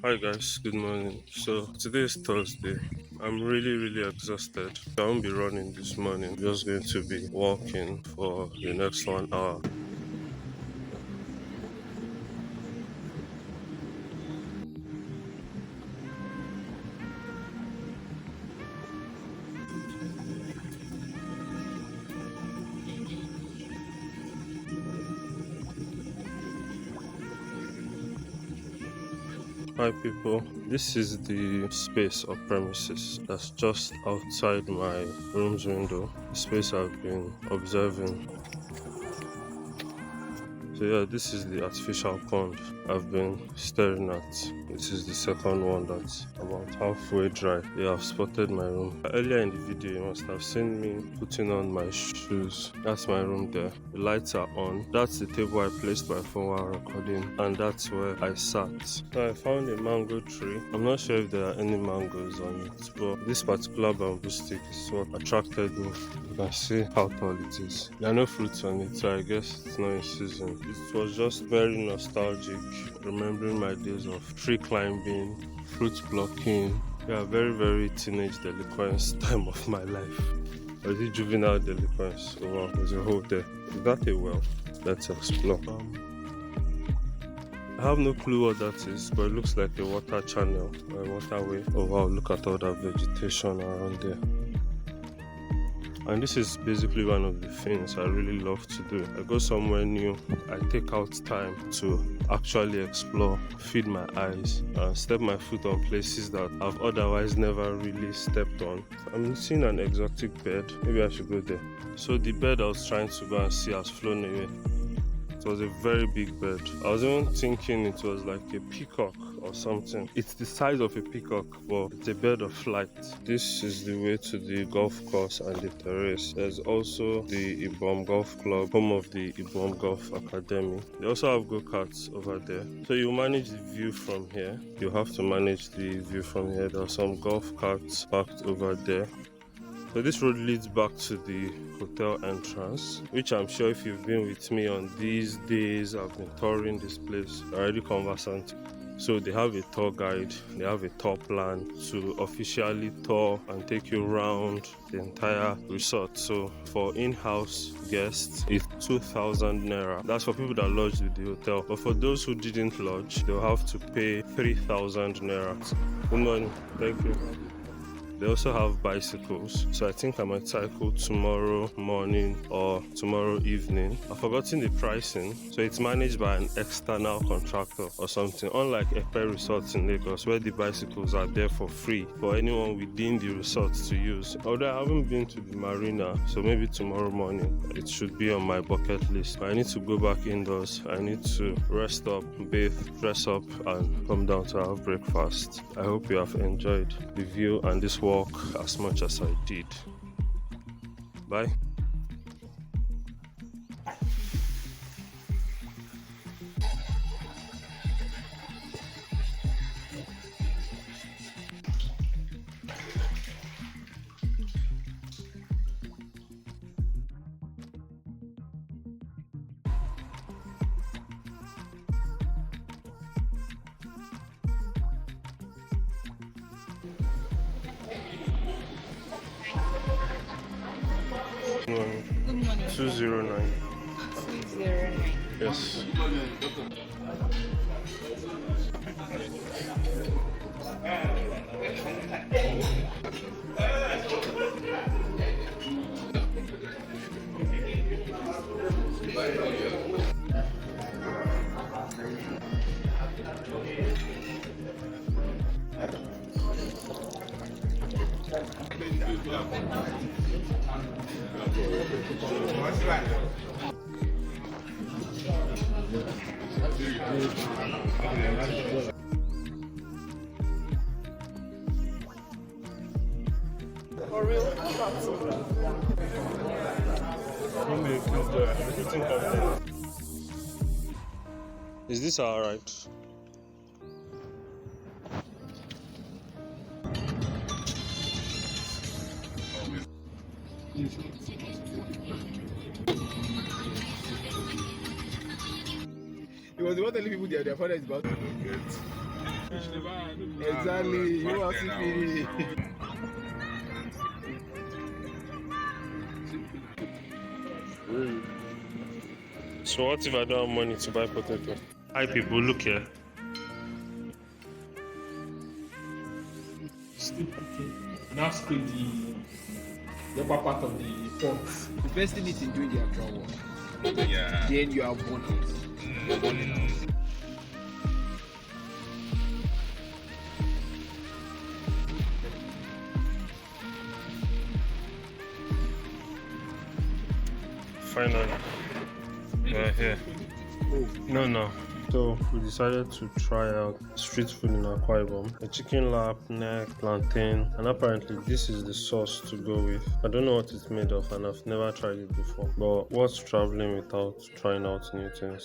Hi guys, good morning. So today is Thursday. I'm really exhausted. I won't be running this morning. Just going to be walking for the next 1 hour. Hi people, this is the space or premises that's just outside my room's window. The space I've been observing. So yeah, this is the artificial pond I've been staring at. This is the second one that's about halfway dry. Yeah, I've spotted my room. Earlier in the video, you must have seen me putting on my shoes. That's my room there. The lights are on. That's the table I placed my phone while recording, and that's where I sat. So I found a mango tree. I'm not sure if there are any mangoes on it, but this particular bamboo stick is what attracted me. You can see how tall it is. There are no fruits on it, so I guess it's not in season. It was just very nostalgic, remembering my days of tree climbing, fruit blocking. Yeah, very teenage delinquents time of my life. Or is it juvenile delinquents? Oh wow, there's a hole there. Is that a well? Let's explore. I have no clue what that is, but it looks like a water channel or a waterway. Oh wow, look at all that vegetation around there. And this is basically one of the things I really love to do. I go somewhere new, I take out time to actually explore, feed my eyes, and step my foot on places that I've otherwise never really stepped on. I'm seeing an exotic bird. Maybe I should go there. So the bird I was trying to go and see has flown away. It was a very big bird. I was even thinking it was like a peacock or something. It's the size of a peacock, but it's a bird of flight. This is the way to the golf course and the terrace. There's also the Ibom Golf Club, home of the Ibom Golf Academy. They also have go-karts over there. So you manage the view from here. You have to manage the view from here. There are some golf carts parked over there. So this road leads back to the hotel entrance, which I'm sure if you've been with me on these days, I've been touring this place, already conversant. So they have a tour guide, they have a tour plan to officially tour and take you around the entire resort. So for in-house guests, it's 2,000 naira. That's for people that lodged with the hotel. But for those who didn't lodge, they'll have to pay 3,000 naira. Good morning. Thank you. They also have bicycles, so I think I might cycle tomorrow morning or tomorrow evening. I've forgotten the pricing, so it's managed by an external contractor or something, unlike Ekpe Resorts in Lagos, where the bicycles are there for free for anyone within the resort to use. Although I haven't been to the marina, so maybe tomorrow morning it should be on my bucket list. I need to go back indoors. I need to rest up, bathe, dress up, and come down to have breakfast. I hope you have enjoyed the view and this walk as much as I did. Bye. Good morning. 209. 209. Yes. For real? Is this alright? He was the one telling people their father is about to Exactly. You want to see So what if I don't have money to buy potato? Hi people, look here. Still cooking. Now scrape the upper part of the pot. Investing it in doing the actual work. Yeah. Then you are born it. You're born it out. Finally, we're here. No. So we decided to try out street food in Akwa Ibom. A chicken lap, neck, plantain, and apparently this is the sauce to go with. I don't know what it's made of and I've never tried it before. But what's traveling without trying out new things?